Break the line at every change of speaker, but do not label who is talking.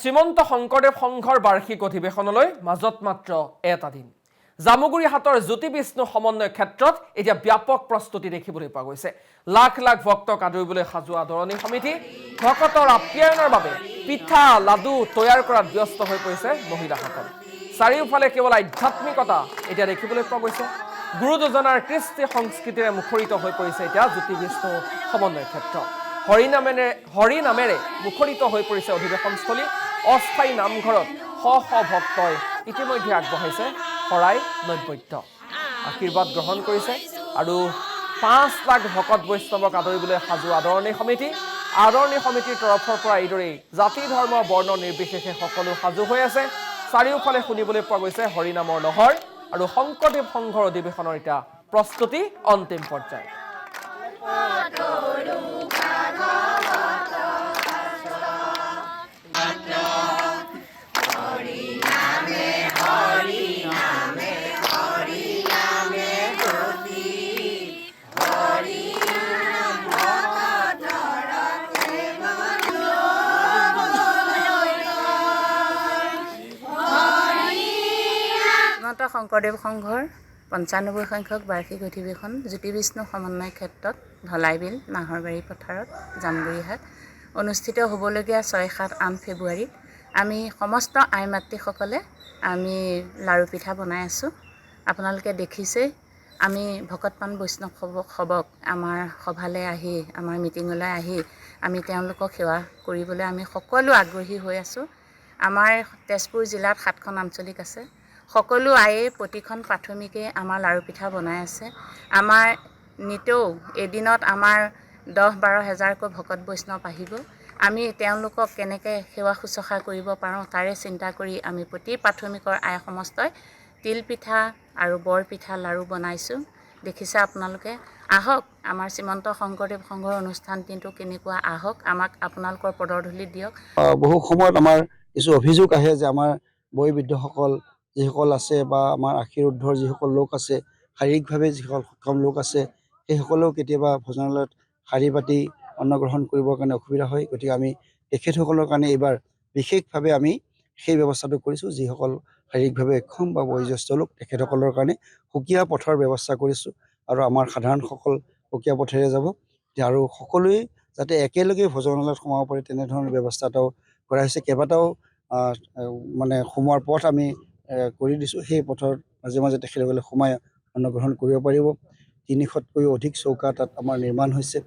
শ্ৰীমন্ত শংকৰদেৱ সংঘৰ বাৰ্ষিক অধিৱেশনলৈ মাজত মাত্ৰ এটা দিন। জামুগুৰি হাটৰ জ্যোতি বিষ্ণু সমন্বয় ক্ষেত্ৰত এতিয়া ব্যাপক প্ৰস্তুতি দেখিবলৈ পোৱা গৈছে। লাখ লাখ ভক্তক আদৰিবলৈ সাজোৱা আদৰণি সমিতি ভকতৰ আপ্যায়নৰ বাবে পিঠা লাডু তৈয়াৰ কৰাত ব্যস্ত হৈ পৰিছে মহিলাসকল। চাৰিওফালে কেৱল আধ্যাত্মিকতা এতিয়া দেখিবলৈ পোৱা গৈছে। গুৰু দুজনাৰ কৃষ্টি সংস্কৃতিৰে মুখৰিত হৈ পৰিছে এতিয়া জ্যোতি বিষ্ণু সমন্বয় ক্ষেত্ৰ। হৰিনামেৰে মুখৰিত হৈ পৰিছে অধিৱেশনস্থলী। অস্থায়ী নামঘৰত শ শ ভক্তই ইতিমধ্যে আগবঢ়াইছে শৰাই নৈবেদ্য, আশীৰ্বাদ গ্ৰহণ কৰিছে আৰু ৫ লাখ ভকত বৈষ্ণৱক আদৰিবলৈ সাজু আদৰণি সমিতিৰ তৰফৰ পৰা এইদৰেই জাতি ধৰ্ম বৰ্ণ নিৰ্বিশেষে সকলো সাজু হৈ আছে। চাৰিওফালে শুনিবলৈ পোৱা গৈছে হৰিনামৰ লহৰ আৰু শংকৰদেৱ সংঘৰ অধিৱেশনৰ এতিয়া প্ৰস্তুতি অন্তিম পৰ্যায়ত।
শ্ৰীমন্ত শংকৰদেৱ সংঘৰ ৯৫ সংখ্যক বাৰ্ষিক অধিৱেশন জ্যোতি বিষ্ণু সমন্বয় ক্ষেত্ৰত ধলাইবিল নাহৰবাৰী পথাৰত জামগুৰিহাট অনুষ্ঠিত হ'বলগীয়া ৬-৭-৮ ফেব্ৰুৱাৰীত আমি সমস্ত আই মাতৃসকলে আমি লাড়ু পিঠা বনাই আছোঁ। আপোনালোকে দেখিছেই আমি ভকতপান বৈষ্ণৱসৱক আমাৰ সভালৈ আহি আমাৰ মিটিঙলৈ আহি আমি তেওঁলোকক সেৱা কৰিবলৈ আমি সকলো আগ্ৰহী হৈ আছোঁ। আমাৰ তেজপুৰ জিলাত ৭খন আঞ্চলিক আছে। সকলো আয়ে প্ৰতিখন প্ৰাথমিকে আমাৰ লাড়ু পিঠা বনাই আছে। আমাৰ নিতৌ এদিনত আমাৰ ১০-১২ হাজাৰকৈ ভকত বৈষ্ণৱ আহিব। আমি তেওঁলোকক কেনেকৈ সেৱা শুশ্ৰূষা কৰিব পাৰোঁ তাৰে চিন্তা কৰি আমি প্ৰতি প্ৰাথমিকৰ আই সমস্তই তিল পিঠা আৰু বৰ পিঠা লাড়ু বনাইছোঁ। দেখিছে আপোনালোকে। আহক আমাৰ শ্ৰীমন্ত শংকৰদেৱ সংঘৰ অনুষ্ঠান কিন্তু কেনেকুৱা, আহক আমাক আপোনালোকৰ পদধূলি দিয়ক।
বহু সময়ত আমাৰ কিছু অভিযোগ আহে যে আমাৰ বয়োবৃদ্ধসকল যিসকল আছে বা আমাৰ আশীৰ ঊৰ্ধৰ যিসকল লোক আছে, শাৰীৰিকভাৱে যিসকল সক্ষম লোক আছে, সেইসকলেও কেতিয়াবা ভোজনালয়ত শাৰী পাতি অন্নগ্ৰহণ কৰিবৰ কাৰণে অসুবিধা হয়। গতিকে আমি তেখেতসকলৰ কাৰণে এইবাৰ বিশেষভাৱে আমি সেই ব্যৱস্থাটো কৰিছোঁ। যিসকল শাৰীৰিকভাৱে অক্ষম বা বয়োজ্যেষ্ঠ লোক তেখেতসকলৰ কাৰণে সুকীয়া পথৰ ব্যৱস্থা কৰিছোঁ আৰু আমাৰ সাধাৰণসকল সুকীয়া পথেৰে যাব আৰু সকলোৱে যাতে একেলগে ভোজনালয়ত সোমাব পাৰে তেনেধৰণৰ ব্যৱস্থা এটাও কৰা হৈছে। কেইবাটাও মানে সোমোৱাৰ পথ আমি কৰি দিছোঁ। সেই পথৰ মাজে মাজে তেখেতসকলে সোমাই অন্নগ্ৰহণ কৰিব পাৰিব। ৩০০তকৈও অধিক চৌকা তাত আমাৰ নিৰ্মাণ হৈছে।